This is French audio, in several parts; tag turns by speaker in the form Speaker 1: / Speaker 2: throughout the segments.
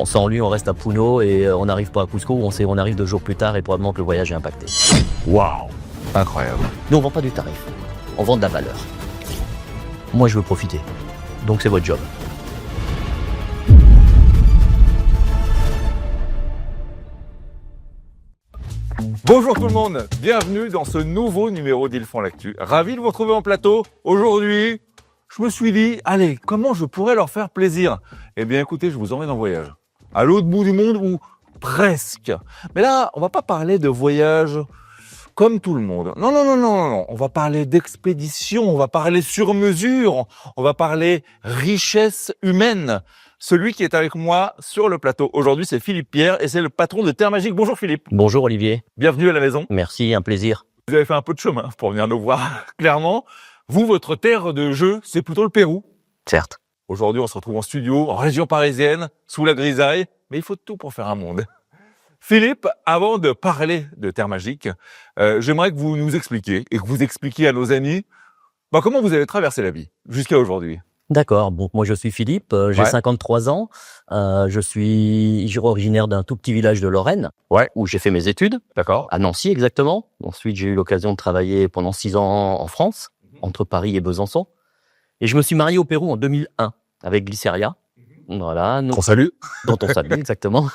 Speaker 1: Non, sans lui, on reste à Puno et on n'arrive pas à Cusco, on arrive 2 jours plus tard et probablement que le voyage est impacté.
Speaker 2: Waouh, incroyable.
Speaker 1: Nous, on vend pas du tarif, on vend de la valeur. Moi, je veux profiter, donc c'est votre job.
Speaker 2: Bonjour tout le monde, bienvenue dans ce nouveau numéro d'Ils font l'actu. Ravi de vous retrouver en plateau. Aujourd'hui, je me suis dit, allez, comment je pourrais leur faire plaisir? Eh bien écoutez, je vous emmène en voyage. À l'autre bout du monde ou presque. Mais là, on va pas parler de voyage comme tout le monde. Non. On va parler d'expédition, on va parler sur mesure, on va parler richesse humaine. Celui qui est avec moi sur le plateau aujourd'hui, c'est Philippe Pierre et c'est le patron de Terre Magique. Bonjour Philippe.
Speaker 1: Bonjour Olivier.
Speaker 2: Bienvenue à la maison.
Speaker 1: Merci, un plaisir.
Speaker 2: Vous avez fait un peu de chemin pour venir nous voir clairement. Vous, votre terre de jeu, c'est plutôt le Pérou.
Speaker 1: Certes.
Speaker 2: Aujourd'hui, on se retrouve en studio, en région parisienne, sous la grisaille, mais il faut tout pour faire un monde. Philippe, avant de parler de Terre Magique, j'aimerais que vous nous expliquiez et que vous expliquiez à nos amis comment vous avez traversé la vie jusqu'à aujourd'hui.
Speaker 1: D'accord, bon, moi je suis Philippe, j'ai 53 ans, je suis originaire d'un tout petit village de Lorraine, où j'ai fait mes études,
Speaker 2: D'accord.
Speaker 1: à Nancy exactement. Ensuite j'ai eu l'occasion de travailler pendant 6 ans en France, entre Paris et Besançon. Et je me suis marié au Pérou en 2001 avec Glyceria. Voilà,
Speaker 2: On salue.
Speaker 1: dont on salue exactement.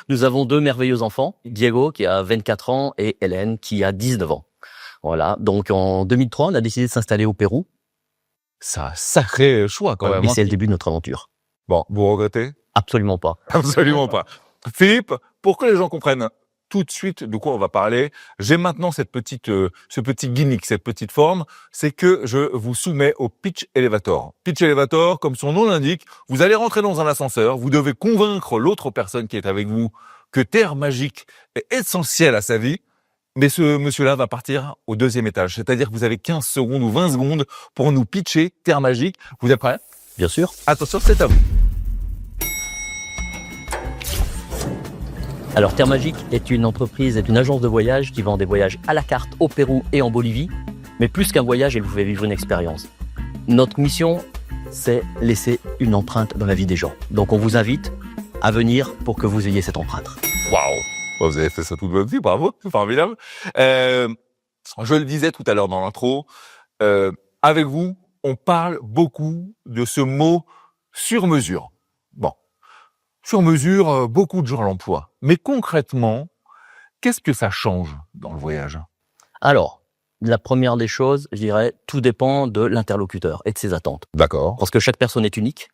Speaker 1: Nous avons 2 merveilleux enfants, Diego qui a 24 ans et Hélène qui a 19 ans. Voilà, donc en 2003 on a décidé de s'installer au Pérou.
Speaker 2: C'est un sacré choix quand même.
Speaker 1: Et c'est le début de notre aventure.
Speaker 2: Bon, vous regrettez?
Speaker 1: Absolument pas.
Speaker 2: Absolument pas. Philippe, pour que les gens comprennent tout de suite de quoi on va parler, j'ai maintenant ce petit gimmick, cette petite forme, c'est que je vous soumets au Pitch Elevator. Pitch Elevator, comme son nom l'indique, vous allez rentrer dans un ascenseur, vous devez convaincre l'autre personne qui est avec vous que Terre Magique est essentielle à sa vie, mais ce monsieur-là va partir au 2e étage, c'est-à-dire que vous avez 15 secondes ou 20 secondes pour nous pitcher Terre Magique. Vous êtes prêts?
Speaker 1: Bien sûr.
Speaker 2: Attention, c'est à vous.
Speaker 1: Alors Terre Magique est une agence de voyage qui vend des voyages à la carte au Pérou et en Bolivie. Mais plus qu'un voyage, elle vous fait vivre une expérience. Notre mission, c'est laisser une empreinte dans la vie des gens. Donc on vous invite à venir pour que vous ayez cette empreinte.
Speaker 2: Waouh! Vous avez fait ça toute votre vie, bravo, c'est formidable. Je le disais tout à l'heure dans l'intro, avec vous, on parle beaucoup de ce mot sur mesure. Bon, sur mesure, beaucoup de gens l'emploient. Mais concrètement, qu'est-ce que ça change dans le voyage?
Speaker 1: Alors, la première des choses, je dirais, tout dépend de l'interlocuteur et de ses attentes.
Speaker 2: D'accord.
Speaker 1: Parce que chaque personne est unique,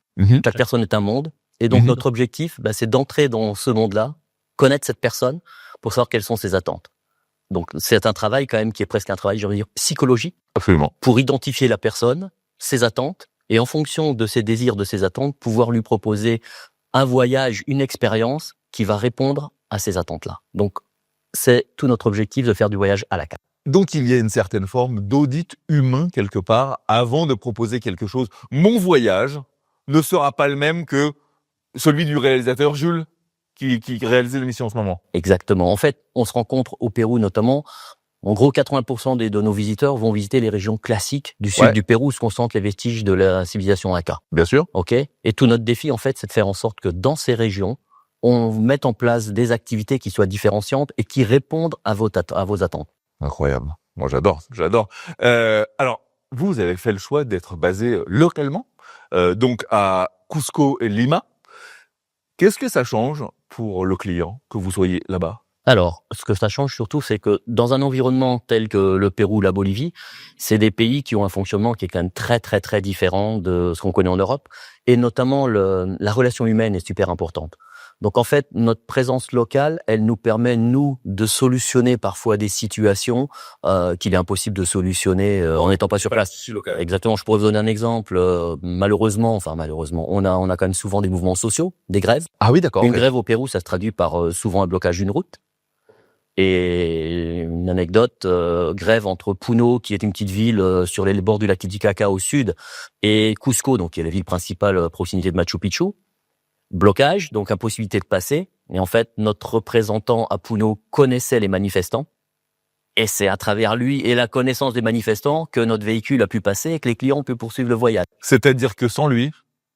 Speaker 1: chaque personne est un monde. Et donc notre objectif, c'est d'entrer dans ce monde-là, connaître cette personne pour savoir quelles sont ses attentes. Donc c'est un travail quand même qui est presque un travail, je veux dire, psychologique.
Speaker 2: Absolument.
Speaker 1: Pour identifier la personne, ses attentes, et en fonction de ses désirs, de ses attentes, pouvoir lui proposer un voyage, une expérience qui va répondre à ces attentes-là. Donc c'est tout notre objectif de faire du voyage à la carte.
Speaker 2: Donc il y a une certaine forme d'audit humain quelque part avant de proposer quelque chose. Mon voyage ne sera pas le même que celui du réalisateur Jules qui réalisait l'émission en ce moment.
Speaker 1: Exactement. En fait, on se rencontre au Pérou notamment. En gros, 80% de nos visiteurs vont visiter les régions classiques du sud du Pérou où se concentrent les vestiges de la civilisation Inca.
Speaker 2: Bien sûr.
Speaker 1: Ok. Et tout notre défi, en fait, c'est de faire en sorte que dans ces régions, on mette en place des activités qui soient différenciantes et qui répondent à vos attentes.
Speaker 2: Incroyable. Moi, j'adore. Alors, vous avez fait le choix d'être basé localement, donc à Cusco et Lima. Qu'est-ce que ça change pour le client que vous soyez là-bas?
Speaker 1: Alors, ce que ça change surtout, c'est que dans un environnement tel que le Pérou, la Bolivie, c'est des pays qui ont un fonctionnement qui est quand même très, très, très différent de ce qu'on connaît en Europe. Et notamment, la relation humaine est super importante. Donc, en fait, notre présence locale, elle nous permet, nous, de solutionner parfois des situations qu'il est impossible de solutionner en n'étant pas sur place. Exactement. Je pourrais vous donner un exemple. Malheureusement, on a quand même souvent des mouvements sociaux, des grèves.
Speaker 2: Ah oui, d'accord.
Speaker 1: Une grève au Pérou, ça se traduit par souvent un blocage d'une route. Et une anecdote, grève entre Puno, qui est une petite ville sur les bords du lac Titicaca au sud, et Cusco, donc qui est la ville principale à proximité de Machu Picchu. Blocage, donc impossibilité de passer. Et en fait, notre représentant à Puno connaissait les manifestants. Et c'est à travers lui et la connaissance des manifestants que notre véhicule a pu passer et que les clients ont pu poursuivre le voyage.
Speaker 2: C'est-à-dire que sans lui,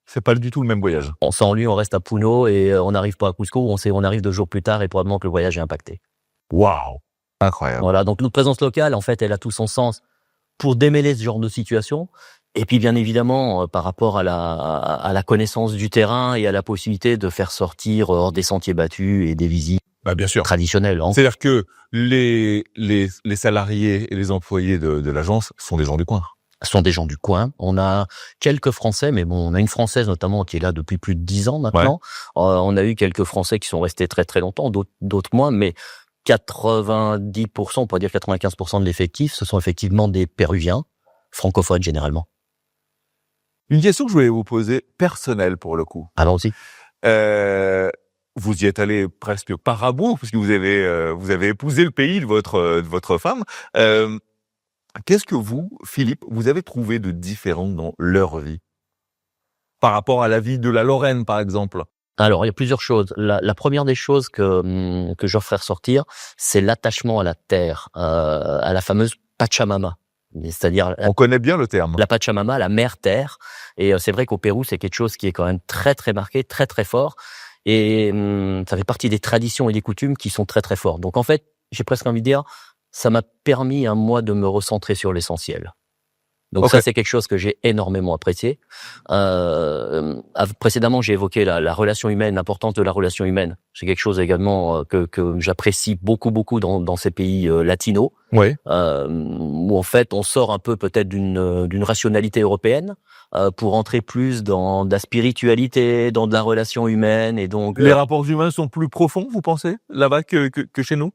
Speaker 2: C'est pas du tout le même voyage.
Speaker 1: Sans lui, on reste à Puno et on n'arrive pas à Cusco, on arrive 2 jours plus tard et probablement que le voyage est impacté.
Speaker 2: Waouh, incroyable.
Speaker 1: Voilà, donc notre présence locale, en fait, elle a tout son sens pour démêler ce genre de situation. Et puis, bien évidemment, par rapport à la connaissance du terrain et à la possibilité de faire sortir hors des sentiers battus et des visites
Speaker 2: Bien sûr.
Speaker 1: traditionnelles.
Speaker 2: C'est-à-dire que les salariés et les employés de l'agence sont des gens du coin.
Speaker 1: Sont des gens du coin. On a quelques Français, mais bon, on a une Française notamment qui est là depuis plus de 10 ans maintenant. Ouais. On a eu quelques Français qui sont restés très très longtemps, d'autres moins, mais 90%, on pourrait dire 95% de l'effectif, ce sont effectivement des Péruviens, francophones généralement.
Speaker 2: Une question que je voulais vous poser, personnelle pour le coup.
Speaker 1: Allons-y.
Speaker 2: Vous y êtes allé presque par amour, puisque vous avez épousé le pays de votre femme. Qu'est-ce que vous, Philippe, vous avez trouvé de différent dans leur vie par rapport à la vie de la Lorraine, par exemple?
Speaker 1: Alors, il y a plusieurs choses. La première des choses que j'offre à ressortir, c'est l'attachement à la terre, à la fameuse Pachamama. C'est-à-dire,
Speaker 2: on connaît bien le terme.
Speaker 1: La Pachamama, la mère terre. Et c'est vrai qu'au Pérou, c'est quelque chose qui est quand même très très marqué, très très fort. Et ça fait partie des traditions et des coutumes qui sont très très forts. Donc en fait, j'ai presque envie de dire, ça m'a permis à moi de me recentrer sur l'essentiel. Donc ça, c'est quelque chose que j'ai énormément apprécié. Précédemment, j'ai évoqué la relation humaine, l'importance de la relation humaine. C'est quelque chose également que j'apprécie beaucoup dans ces pays latinos.
Speaker 2: Oui.
Speaker 1: Où en fait, on sort un peu peut-être d'une rationalité européenne pour entrer plus dans de la spiritualité, dans de la relation humaine, et donc
Speaker 2: les rapports humains sont plus profonds, vous pensez, là-bas que chez nous?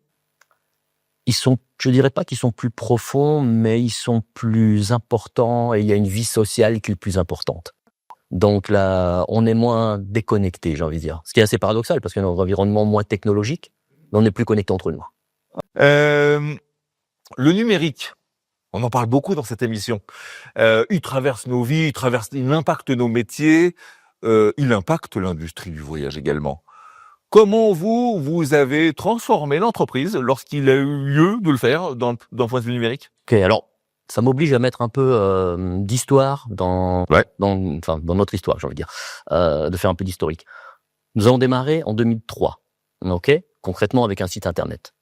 Speaker 1: Je dirais pas qu'ils sont plus profonds, mais ils sont plus importants et il y a une vie sociale qui est plus importante. Donc là, on est moins déconnecté, j'ai envie de dire. Ce qui est assez paradoxal parce que dans un environnement moins technologique, on est plus connecté entre nous.
Speaker 2: Le numérique, on en parle beaucoup dans cette émission. Il traverse nos vies, il impacte nos métiers, il impacte l'industrie du voyage également. Comment vous avez transformé l'entreprise lorsqu'il a eu lieu de le faire d'un point de vue numérique?
Speaker 1: Ok, alors ça m'oblige à mettre un peu d'histoire dans notre histoire, j'ai envie de dire, de faire un peu d'historique. Nous avons démarré en 2003, ok, concrètement avec un site internet.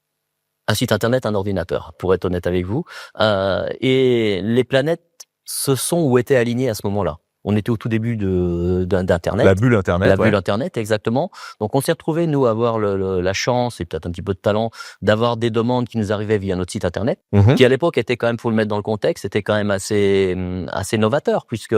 Speaker 1: Un site internet, un ordinateur, pour être honnête avec vous. Et les planètes se sont ou étaient alignées à ce moment-là. On était au tout début d'Internet.
Speaker 2: La bulle Internet.
Speaker 1: La bulle Internet, exactement. Donc, on s'est retrouvés, nous, à avoir la chance et peut-être un petit peu de talent d'avoir des demandes qui nous arrivaient via notre site Internet, qui à l'époque était quand même, faut le mettre dans le contexte, était quand même assez novateur, puisque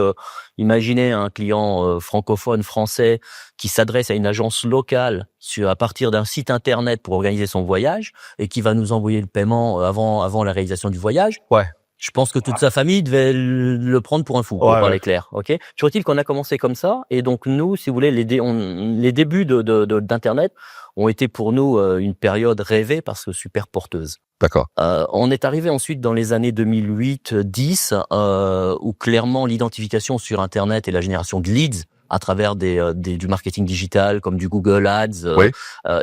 Speaker 1: imaginez un client francophone français qui s'adresse à une agence locale à partir d'un site Internet pour organiser son voyage et qui va nous envoyer le paiement avant la réalisation du voyage.
Speaker 2: Ouais.
Speaker 1: Je pense que toute sa famille devait le prendre pour un fou, pour parler clair. Ok. Toujours est-il qu'on a commencé comme ça, et donc nous, si vous voulez, les débuts d'Internet ont été pour nous une période rêvée parce que super porteuse.
Speaker 2: D'accord.
Speaker 1: On est arrivé ensuite dans les années 2008-10, où clairement l'identification sur Internet et la génération de leads à travers du marketing digital comme du Google Ads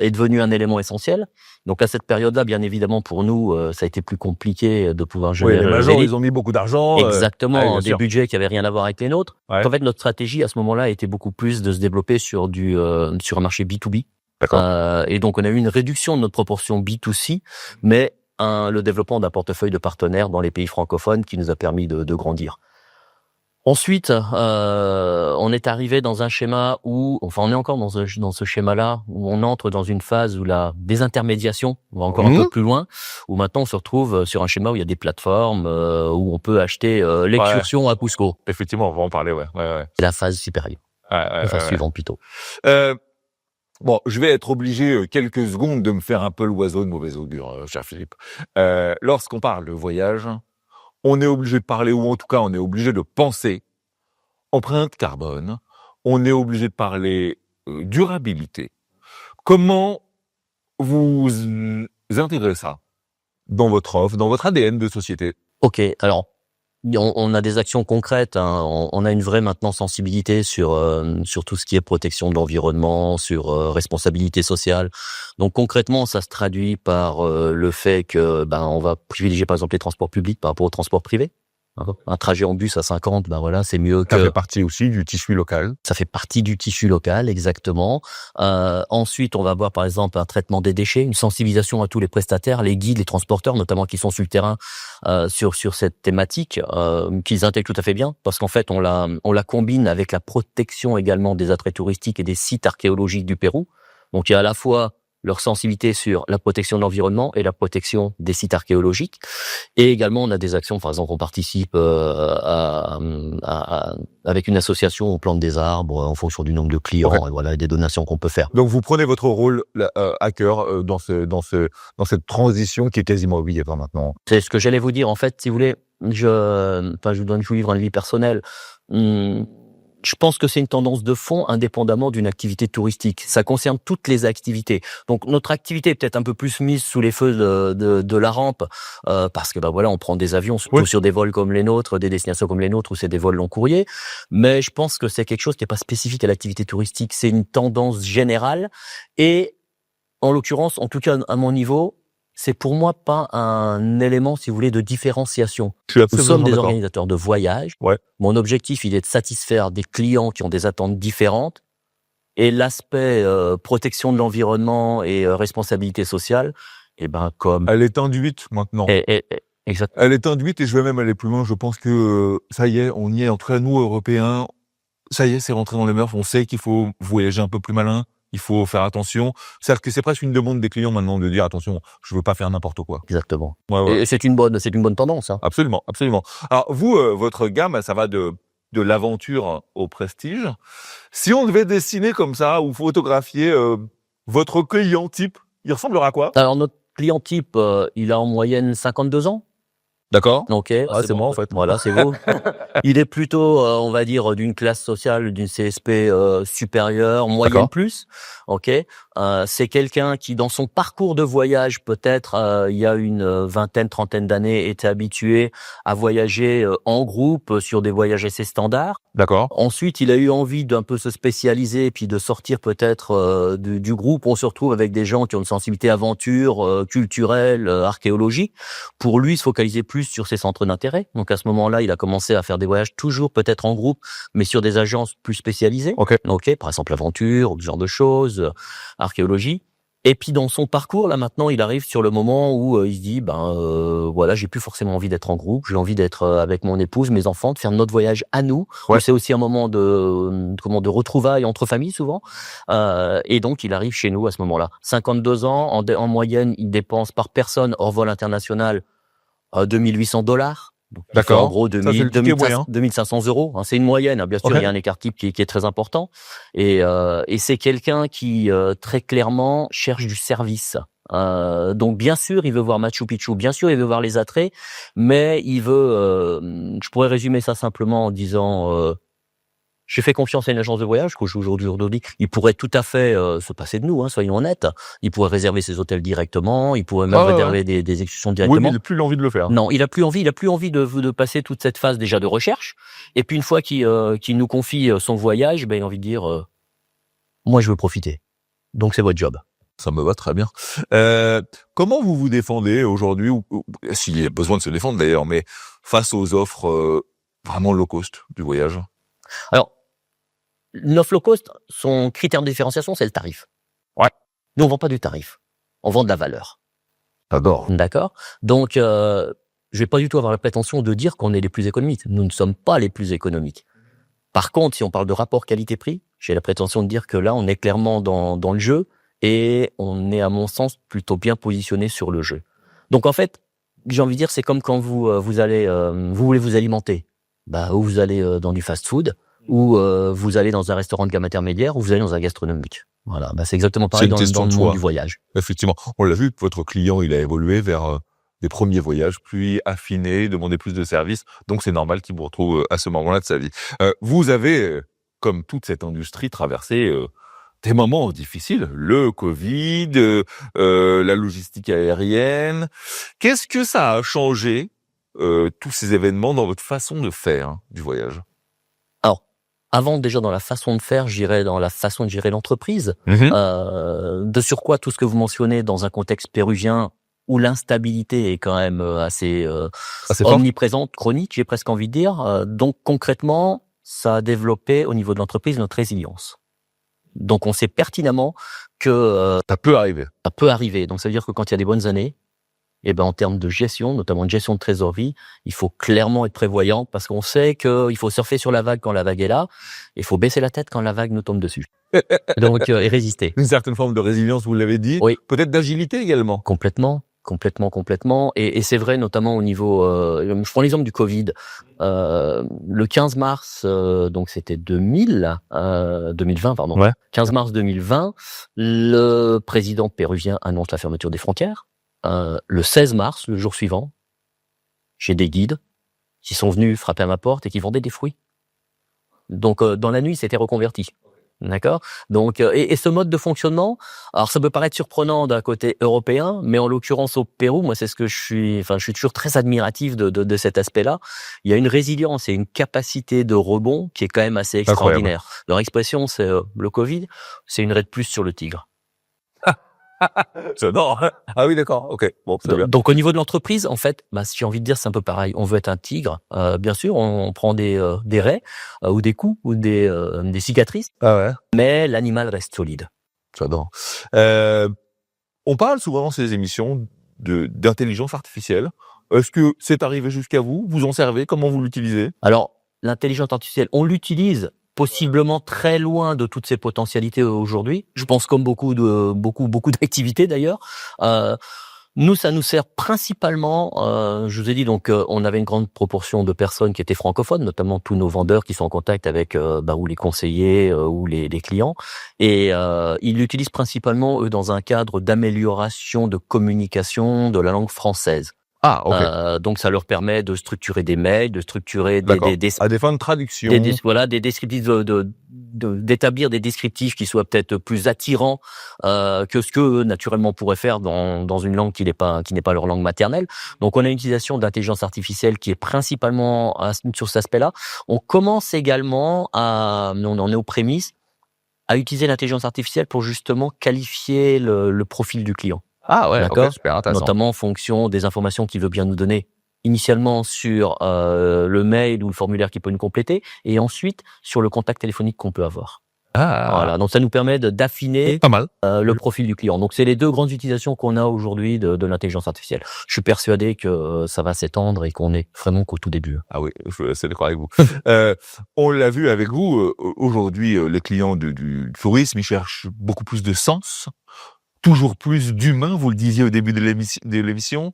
Speaker 1: est devenu un élément essentiel. Donc à cette période-là, bien évidemment, pour nous, ça a été plus compliqué de pouvoir gérer.
Speaker 2: Les majors, ils ont mis beaucoup d'argent.
Speaker 1: Exactement, des budgets qui avaient rien à voir avec les nôtres. Ouais. En fait, notre stratégie à ce moment-là était beaucoup plus de se développer sur un marché B2B.
Speaker 2: D'accord.
Speaker 1: Et donc on a eu une réduction de notre proportion B2C, mais le développement d'un portefeuille de partenaires dans les pays francophones qui nous a permis de grandir. Ensuite, on est arrivé dans un schéma on est encore dans ce schéma-là, où on entre dans une phase où la désintermédiation va encore un peu plus loin, où maintenant on se retrouve sur un schéma où il y a des plateformes, où on peut acheter l'excursion à Cusco.
Speaker 2: Effectivement, on va en parler, ouais.
Speaker 1: C'est la phase supérieure. La phase suivante plutôt.
Speaker 2: Bon, je vais être obligé quelques secondes de me faire un peu l'oiseau de mauvais augure, cher Philippe. Lorsqu'on parle de voyage, on est obligé de parler, ou en tout cas, on est obligé de penser empreinte carbone. On est obligé de parler durabilité. Comment vous intégrez ça dans votre offre, dans votre ADN de société?
Speaker 1: Ok, alors on a des actions concrètes. On a une vraie maintenant sensibilité sur tout ce qui est protection de l'environnement, sur responsabilité sociale. Donc concrètement, ça se traduit par le fait que on va privilégier par exemple les transports publics par rapport aux transports privés. Un trajet en bus à 50, ben voilà, c'est mieux
Speaker 2: Ça
Speaker 1: que...
Speaker 2: fait partie aussi du tissu local.
Speaker 1: Ça fait partie du tissu local, exactement. Ensuite, on va avoir par exemple un traitement des déchets, une sensibilisation à tous les prestataires, les guides, les transporteurs, notamment qui sont sur le terrain sur cette thématique, qu'ils intègrent tout à fait bien, parce qu'en fait, on la combine avec la protection également des attraits touristiques et des sites archéologiques du Pérou. Donc, il y a à la fois leur sensibilité sur la protection de l'environnement et la protection des sites archéologiques. Et également, on a des actions, par exemple, on participe avec une association, on plante des arbres en fonction du nombre de clients,
Speaker 2: Okay.
Speaker 1: et voilà, des donations qu'on peut faire.
Speaker 2: Donc vous prenez votre rôle à cœur dans cette transition qui est quasiment obligatoire maintenant.
Speaker 1: C'est ce que j'allais vous dire. En fait, si vous voulez, je vous livre un avis personnel. Je pense que c'est une tendance de fond indépendamment d'une activité touristique. Ça concerne toutes les activités. Donc notre activité est peut-être un peu plus mise sous les feux de la rampe parce que voilà, on prend des avions surtout sur des vols comme les nôtres, des destinations comme les nôtres où c'est des vols long courriers. Mais je pense que c'est quelque chose qui n'est pas spécifique à l'activité touristique. C'est une tendance générale et en l'occurrence, en tout cas à mon niveau, c'est pour moi pas un élément, si vous voulez, de différenciation. Nous sommes des organisateurs de voyages.
Speaker 2: Ouais.
Speaker 1: Mon objectif, il est de satisfaire des clients qui ont des attentes différentes. Et l'aspect protection de l'environnement et responsabilité sociale, comme...
Speaker 2: Elle est induite maintenant.
Speaker 1: Exactement.
Speaker 2: Elle est induite et je vais même aller plus loin. Je pense que ça y est, on y est. En tout cas, nous, Européens, ça y est, c'est rentré dans les mœurs. On sait qu'il faut voyager un peu plus malin. Il faut faire attention. C'est-à-dire que c'est presque une demande des clients maintenant de dire attention, je veux pas faire n'importe quoi.
Speaker 1: Exactement.
Speaker 2: Ouais.
Speaker 1: Et c'est une bonne tendance. Hein.
Speaker 2: Absolument, absolument. Alors vous, votre gamme, ça va de l'aventure au prestige. Si on devait dessiner comme ça ou photographier votre client type, il ressemblera à quoi?
Speaker 1: Alors notre client type, il a en moyenne 52 ans.
Speaker 2: D'accord.
Speaker 1: Ok.
Speaker 2: C'est bon en fait.
Speaker 1: Voilà, c'est beau. Il est plutôt, on va dire, d'une classe sociale, d'une CSP supérieure, moyenne plus. Ok. C'est quelqu'un qui, dans son parcours de voyage, peut-être, il y a une vingtaine, trentaine d'années, était habitué à voyager en groupe sur des voyages assez standards.
Speaker 2: D'accord.
Speaker 1: Ensuite, il a eu envie d'un peu se spécialiser et puis de sortir peut-être du groupe. On se retrouve avec des gens qui ont une sensibilité aventure, culturelle, archéologique. Pour lui, se focaliser plus sur ses centres d'intérêt. Donc à ce moment-là, il a commencé à faire des voyages toujours peut-être en groupe, mais sur des agences plus spécialisées.
Speaker 2: Ok.
Speaker 1: Par exemple aventure, ou ce genre de choses, archéologie. Et puis dans son parcours, là maintenant, il arrive sur le moment où il se dit, voilà, j'ai plus forcément envie d'être en groupe, j'ai envie d'être avec mon épouse, mes enfants, de faire notre voyage à nous.
Speaker 2: Ouais.
Speaker 1: C'est aussi un moment de retrouvailles entre familles souvent. Et donc il arrive chez nous à ce moment-là. 52 ans, en moyenne, il dépense par personne hors vol international $2 800.
Speaker 2: D'accord.
Speaker 1: En gros, 2500 euros. Hein, c'est une moyenne. Hein. Bien sûr, il y a un écart type qui est très important. Et c'est quelqu'un qui, très clairement, cherche du service. Donc, bien sûr, il veut voir Machu Picchu. Bien sûr, il veut voir les attraits. Mais il veut... je pourrais résumer ça simplement en disant... j'ai fait confiance à une agence de voyage que je suis aujourd'hui. Il pourrait tout à fait se passer de nous, hein, soyons honnêtes. Il pourrait réserver ses hôtels directement. Il pourrait même réserver des excursions directement.
Speaker 2: Oui, mais il n'a plus l'envie de le faire.
Speaker 1: Non, il a plus envie. Il a plus envie de passer toute cette phase déjà de recherche. Et puis une fois qu'il nous confie son voyage, il a envie de dire moi je veux profiter. Donc c'est votre job.
Speaker 2: Ça me va très bien. Comment vous vous défendez aujourd'hui, ou s'il y a besoin de se défendre d'ailleurs, mais face aux offres vraiment low cost du voyage?
Speaker 1: Alors, l'offre low cost, son critère de différenciation, c'est le tarif.
Speaker 2: Ouais.
Speaker 1: Nous, on vend pas du tarif. On vend de la valeur.
Speaker 2: J'adore.
Speaker 1: D'accord. Donc, je vais pas du tout avoir la prétention de dire qu'on est les plus économiques. Nous ne sommes pas les plus économiques. Par contre, si on parle de rapport qualité-prix, j'ai la prétention de dire que là, on est clairement dans le jeu et on est, à mon sens, plutôt bien positionné sur le jeu. Donc, en fait, j'ai envie de dire, c'est comme quand vous voulez vous alimenter. Ou vous allez dans du fast-food, ou vous allez dans un restaurant de gamme intermédiaire, ou vous allez dans un gastronomique. Voilà, c'est exactement pareil dans le monde du voyage.
Speaker 2: Effectivement, on l'a vu, votre client, il a évolué vers des premiers voyages plus affinés, demander plus de services, donc c'est normal qu'il vous retrouve à ce moment-là de sa vie. Vous avez, comme toute cette industrie, traversé des moments difficiles, le Covid, la logistique aérienne. Qu'est-ce que ça a changé, tous ces événements, dans votre façon de faire du voyage?
Speaker 1: Alors, avant déjà dans la façon de faire, j'irais dans la façon de gérer l'entreprise. De surcroît, tout ce que vous mentionnez dans un contexte péruvien, où l'instabilité est quand même assez
Speaker 2: C'est fort.
Speaker 1: omniprésente, chronique, j'ai presque envie de dire. Donc concrètement, ça a développé au niveau de l'entreprise notre résilience. Donc on sait pertinemment que
Speaker 2: Ça peut arriver.
Speaker 1: ça peut arriver. Donc ça veut dire que quand il y a des bonnes années, et ben en termes de gestion, notamment de gestion de trésorerie, il faut clairement être prévoyant parce qu'on sait qu'il faut surfer sur la vague quand la vague est là, il faut baisser la tête quand la vague nous tombe dessus. Donc et résister.
Speaker 2: Une certaine forme de résilience, vous l'avez dit.
Speaker 1: Oui.
Speaker 2: Peut-être d'agilité également.
Speaker 1: Complètement. Et c'est vrai notamment au niveau. Je prends l'exemple du Covid. Le 15 mars, donc c'était 2020, pardon.
Speaker 2: Ouais.
Speaker 1: 15 mars 2020, le président péruvien annonce la fermeture des frontières. Le 16 mars, le jour suivant, j'ai des guides qui sont venus frapper à ma porte et qui vendaient des fruits. Donc dans la nuit, c'était reconverti. D'accord. Donc et ce mode de fonctionnement, alors ça peut paraître surprenant d'un côté européen, mais en l'occurrence au Pérou, moi c'est ce que je suis toujours très admiratif de cet aspect-là. Il y a une résilience et une capacité de rebond qui est quand même assez extraordinaire.
Speaker 2: Incroyable.
Speaker 1: Leur expression c'est le Covid, c'est une raie de plus sur le tigre.
Speaker 2: J'adore. Ah oui, d'accord. Ok. Bon, c'est bien.
Speaker 1: Donc au niveau de l'entreprise, en fait, si j'ai envie de dire, c'est un peu pareil. On veut être un tigre, bien sûr, on prend des raies ou des coups ou des cicatrices,
Speaker 2: Ah ouais.
Speaker 1: mais l'animal reste solide.
Speaker 2: J'adore. On parle souvent dans ces émissions d'intelligence artificielle. Est-ce que c'est arrivé jusqu'à vous? Vous en servez? Comment vous l'utilisez?
Speaker 1: Alors, l'intelligence artificielle, on l'utilise possiblement très loin de toutes ses potentialités aujourd'hui. Je pense comme beaucoup d'activités d'ailleurs. Nous, ça nous sert principalement, je vous ai dit, donc on avait une grande proportion de personnes qui étaient francophones, notamment tous nos vendeurs qui sont en contact avec ou les conseillers ou les clients. Et ils l'utilisent principalement, eux, dans un cadre d'amélioration de communication de la langue française.
Speaker 2: Ah, ok.
Speaker 1: Donc ça leur permet de structurer des mails, de structurer des
Speaker 2: à des fins de traduction.
Speaker 1: des descriptifs d'établir des descriptifs qui soient peut-être plus attirants que ce que eux, naturellement pourraient faire dans une langue qui n'est pas leur langue maternelle. Donc on a une utilisation d'intelligence artificielle qui est principalement sur cet aspect-là. On commence également on en est aux prémices, à utiliser l'intelligence artificielle pour justement qualifier le profil du client.
Speaker 2: Ah ouais,
Speaker 1: d'accord,
Speaker 2: ok, super intéressant.
Speaker 1: Notamment en fonction des informations qu'il veut bien nous donner. Initialement sur le mail ou le formulaire qu'il peut nous compléter, et ensuite sur le contact téléphonique qu'on peut avoir.
Speaker 2: Ah,
Speaker 1: voilà. Donc ça nous permet d'affiner
Speaker 2: pas mal.
Speaker 1: le profil du client. Donc c'est les deux grandes utilisations qu'on a aujourd'hui de l'intelligence artificielle. Je suis persuadé que ça va s'étendre et qu'on est vraiment qu'au tout début.
Speaker 2: Ah oui, je suis d'accord avec vous. On l'a vu avec vous, aujourd'hui, les clients du tourisme, ils cherchent beaucoup plus de sens, toujours plus d'humain, vous le disiez au début de l'émission.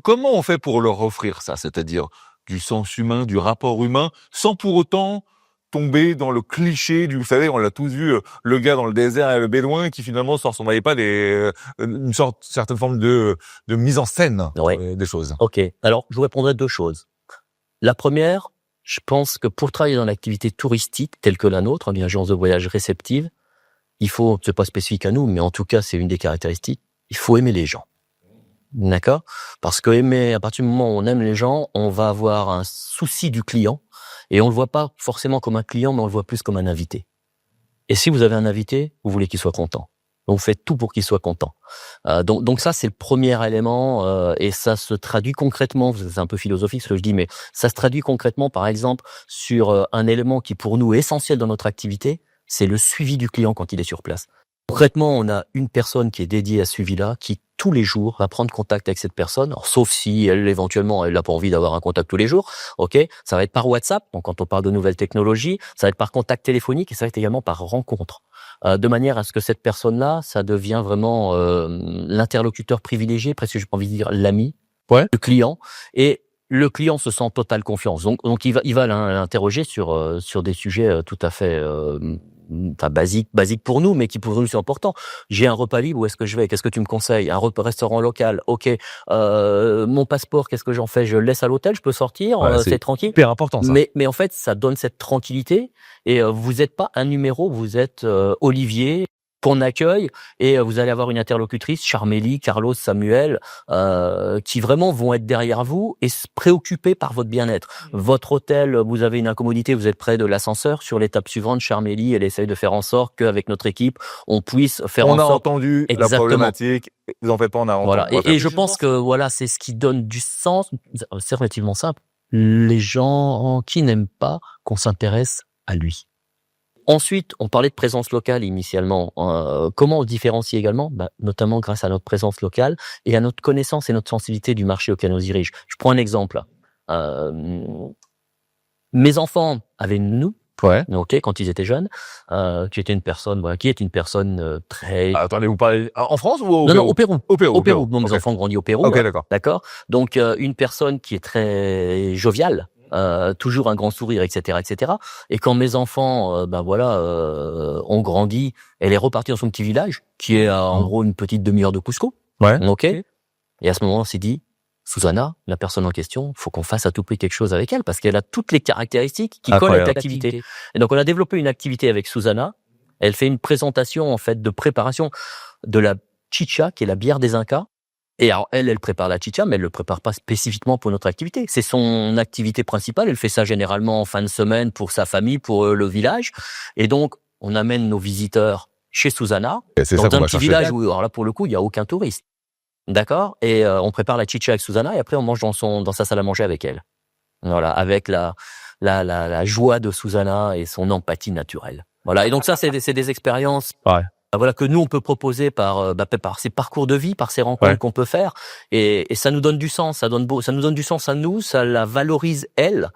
Speaker 2: Comment on fait pour leur offrir ça, c'est-à-dire du sens humain, du rapport humain, sans pour autant tomber dans le cliché vous savez, on l'a tous vu, le gars dans le désert et le bédouin qui finalement on n'avait pas une certaine forme de mise en scène des choses.
Speaker 1: Ok, alors je vous répondrai deux choses. La première, je pense que pour travailler dans l'activité touristique telle que la nôtre, une agence de voyage réceptive, il faut, c'est pas spécifique à nous, mais en tout cas c'est une des caractéristiques, il faut aimer les gens. D'accord? Parce que à partir du moment où on aime les gens, on va avoir un souci du client et on le voit pas forcément comme un client, mais on le voit plus comme un invité. Et si vous avez un invité, vous voulez qu'il soit content. Donc vous faites tout pour qu'il soit content. Donc ça c'est le premier élément et ça se traduit concrètement, c'est un peu philosophique ce que je dis, mais ça se traduit concrètement par exemple sur un élément qui pour nous est essentiel dans notre activité, c'est le suivi du client quand il est sur place. Concrètement, on a une personne qui est dédiée à ce suivi-là, qui tous les jours va prendre contact avec cette personne. Alors, sauf si elle éventuellement elle n'a pas envie d'avoir un contact tous les jours, ok. Ça va être par WhatsApp. Donc, quand on parle de nouvelles technologies, ça va être par contact téléphonique et ça va être également par rencontre, de manière à ce que cette personne-là, ça devient vraiment l'interlocuteur privilégié, presque j'ai envie de dire l'ami, le client et le client se sent en totale confiance. Donc il va l'interroger sur des sujets tout à fait basique pour nous, mais qui pour nous c'est important. J'ai un repas libre, où est-ce que je vais? Qu'est-ce que tu me conseilles? Un restaurant local, ok. Mon passeport, qu'est-ce que j'en fais? Je le laisse à l'hôtel, je peux sortir, c'est tranquille.
Speaker 2: Hyper important ça.
Speaker 1: Mais en fait, ça donne cette tranquillité et vous n'êtes pas un numéro, vous êtes Olivier. qu'on accueille, et vous allez avoir une interlocutrice, Charmélie, Carlos, Samuel, qui vraiment vont être derrière vous et se préoccuper par votre bien-être. Votre hôtel, vous avez une incommodité, vous êtes près de l'ascenseur. Sur l'étape suivante, Charmélie, elle essaye de faire en sorte qu'avec notre équipe, on puisse faire en sorte...
Speaker 2: On a entendu la problématique, vous en faites pas, on a entendu.
Speaker 1: Voilà. Et je pense que voilà, c'est ce qui donne du sens. C'est relativement simple. Les gens qui n'aiment pas qu'on s'intéresse à lui. Ensuite, on parlait de présence locale initialement. Comment on se différencie également? Notamment grâce à notre présence locale et à notre connaissance et notre sensibilité du marché auquel on se dirige. Je prends un exemple. Mes enfants avaient une nounou, quand ils étaient jeunes, qui était une personne très...
Speaker 2: Attendez, vous parlez en France ou au
Speaker 1: Pérou?
Speaker 2: Non,
Speaker 1: au Pérou.
Speaker 2: Au Pérou.
Speaker 1: Mes enfants ont grandi au Pérou.
Speaker 2: Ok, d'accord.
Speaker 1: D'accord. Donc, une personne qui est très joviale, toujours un grand sourire, etc., etc. Et quand mes enfants, ont grandi, elle est repartie dans son petit village, qui est en gros une petite demi-heure de Cusco. Ok. Et à ce moment, on s'est dit, Susanna, la personne en question, faut qu'on fasse à tout prix quelque chose avec elle, parce qu'elle a toutes les caractéristiques qui collent avec l'activité. Et donc, on a développé une activité avec Susanna. Elle fait une présentation, en fait, de préparation de la chicha, qui est la bière des Incas. Et alors, elle prépare la chicha, mais elle le prépare pas spécifiquement pour notre activité. C'est son activité principale. Elle fait ça généralement en fin de semaine pour sa famille, pour le village. Et donc, on amène nos visiteurs chez Susanna, dans un petit village où, alors là, pour le coup, il y a aucun touriste. D'accord? Et on prépare la chicha avec Susanna et après, on mange dans sa salle à manger avec elle. Voilà, avec la joie de Susanna et son empathie naturelle. Voilà. Et donc ça, c'est des expériences. Voilà, que nous on peut proposer par ces parcours de vie, par ces rencontres qu'on peut faire, et ça nous donne du sens, ça nous donne du sens à nous, ça la valorise elle,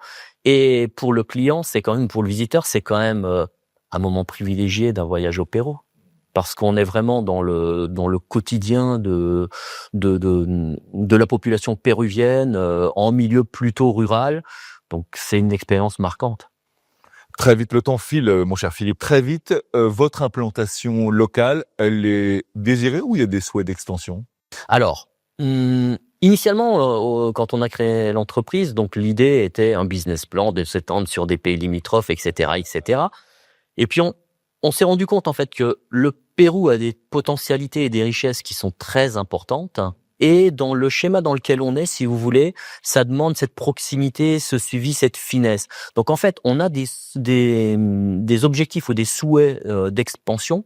Speaker 1: et pour le client, pour le visiteur, c'est quand même un moment privilégié d'un voyage au Pérou, parce qu'on est vraiment dans le quotidien de la population péruvienne, en milieu plutôt rural, donc c'est une expérience marquante.
Speaker 2: Très vite, le temps file, mon cher Philippe. Très vite, votre implantation locale, elle est désirée ou il y a des souhaits d'extension?
Speaker 1: Alors, initialement, quand on a créé l'entreprise, donc l'idée était un business plan de s'étendre sur des pays limitrophes, etc., etc. Et puis on s'est rendu compte en fait que le Pérou a des potentialités et des richesses qui sont très importantes. Et dans le schéma dans lequel on est, si vous voulez, ça demande cette proximité, ce suivi, cette finesse. Donc en fait, on a des objectifs ou des souhaits d'expansion,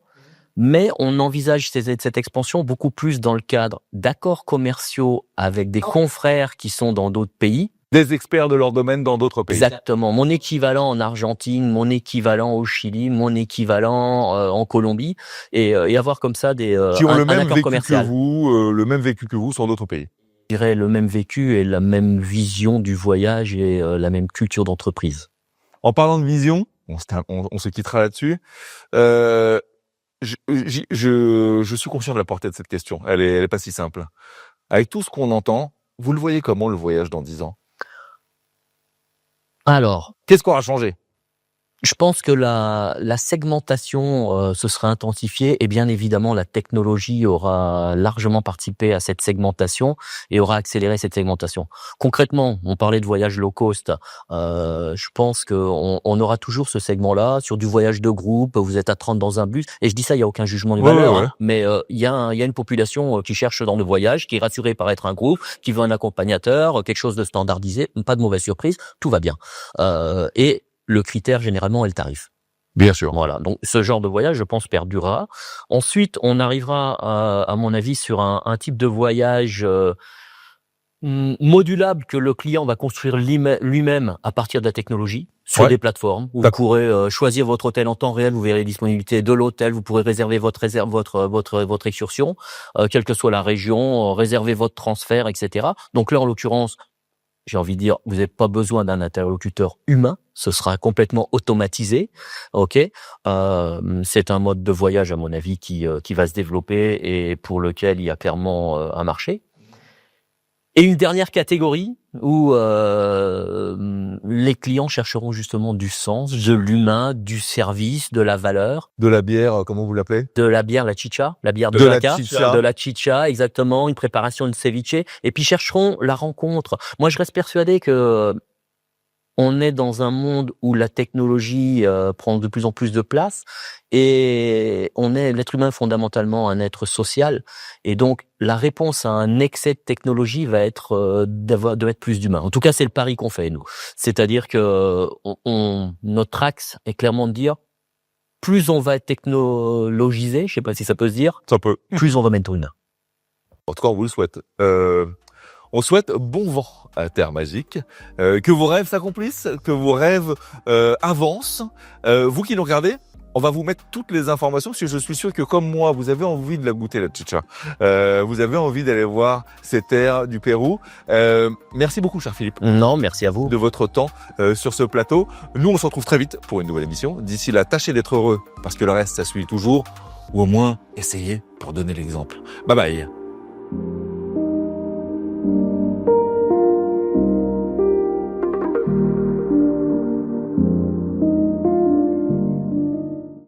Speaker 1: mais on envisage cette expansion beaucoup plus dans le cadre d'accords commerciaux avec des confrères qui sont dans d'autres pays.
Speaker 2: Des experts de leur domaine dans d'autres pays.
Speaker 1: Exactement. Mon équivalent en Argentine, mon équivalent au Chili, mon équivalent en Colombie, et avoir comme ça
Speaker 2: qui ont le même vécu
Speaker 1: commercial.
Speaker 2: que vous, le même vécu que vous sur d'autres pays.
Speaker 1: Je dirais le même vécu et la même vision du voyage et la même culture d'entreprise.
Speaker 2: En parlant de vision, on se quittera là-dessus. Je suis conscient de la portée de cette question. Elle est pas si simple. Avec tout ce qu'on entend, vous le voyez comment le voyage dans 10 ans?
Speaker 1: Alors,
Speaker 2: qu'est-ce qu'on aura changé?
Speaker 1: Je pense que la segmentation se sera intensifiée et bien évidemment la technologie aura largement participé à cette segmentation et aura accéléré cette segmentation. Concrètement, on parlait de voyage low cost. Je pense qu'on aura toujours ce segment-là sur du voyage de groupe. Vous êtes à 30 dans un bus et je dis ça, il y a aucun jugement de valeur, hein, mais il y a une population qui cherche dans le voyage, qui est rassurée par être un groupe, qui veut un accompagnateur, quelque chose de standardisé. Pas de mauvaise surprise, tout va bien. Et le critère, généralement, est le tarif.
Speaker 2: Bien sûr.
Speaker 1: Voilà. Donc, ce genre de voyage, je pense, perdurera. Ensuite, on arrivera, à mon avis, sur un type de voyage modulable que le client va construire lui-même à partir de la technologie sur des plateformes où vous pourrez choisir votre hôtel en temps réel, vous verrez les disponibilités de l'hôtel, vous pourrez réserver votre excursion, quelle que soit la région, réserver votre transfert, etc. Donc là, en l'occurrence, j'ai envie de dire, vous n'avez pas besoin d'un interlocuteur humain, ce sera complètement automatisé, ok. C'est un mode de voyage, à mon avis, qui va se développer et pour lequel il y a clairement un marché. Et une dernière catégorie où les clients chercheront justement du sens, de l'humain, du service, de la valeur.
Speaker 2: De la bière, comment vous l'appelez?
Speaker 1: De la bière, la chicha, la bière de la chicha, exactement, une préparation de ceviche. Et puis chercheront la rencontre. Moi, je reste persuadé que on est dans un monde où la technologie prend de plus en plus de place et l'être humain est fondamentalement un être social et donc la réponse à un excès de technologie va être de mettre plus d'humains. En tout cas, c'est le pari qu'on fait nous. C'est-à-dire que notre axe est clairement de dire plus on va être technologisé, je sais pas si ça peut se dire,
Speaker 2: Ça peut.
Speaker 1: plus on va mettre humain.
Speaker 2: En tout cas, on vous le souhaite. On souhaite bon vent à Terre Magique, que vos rêves s'accomplissent, que vos rêves avancent. Vous qui nous regardez, on va vous mettre toutes les informations, parce que je suis sûr que comme moi, vous avez envie de la goûter, la chicha. Vous avez envie d'aller voir ces terres du Pérou. Merci beaucoup, cher Philippe.
Speaker 1: Non, merci à vous.
Speaker 2: De votre temps sur ce plateau. Nous, on se retrouve très vite pour une nouvelle émission. D'ici là, tâchez d'être heureux, parce que le reste, ça suit toujours. Ou au moins, essayez pour donner l'exemple. Bye bye.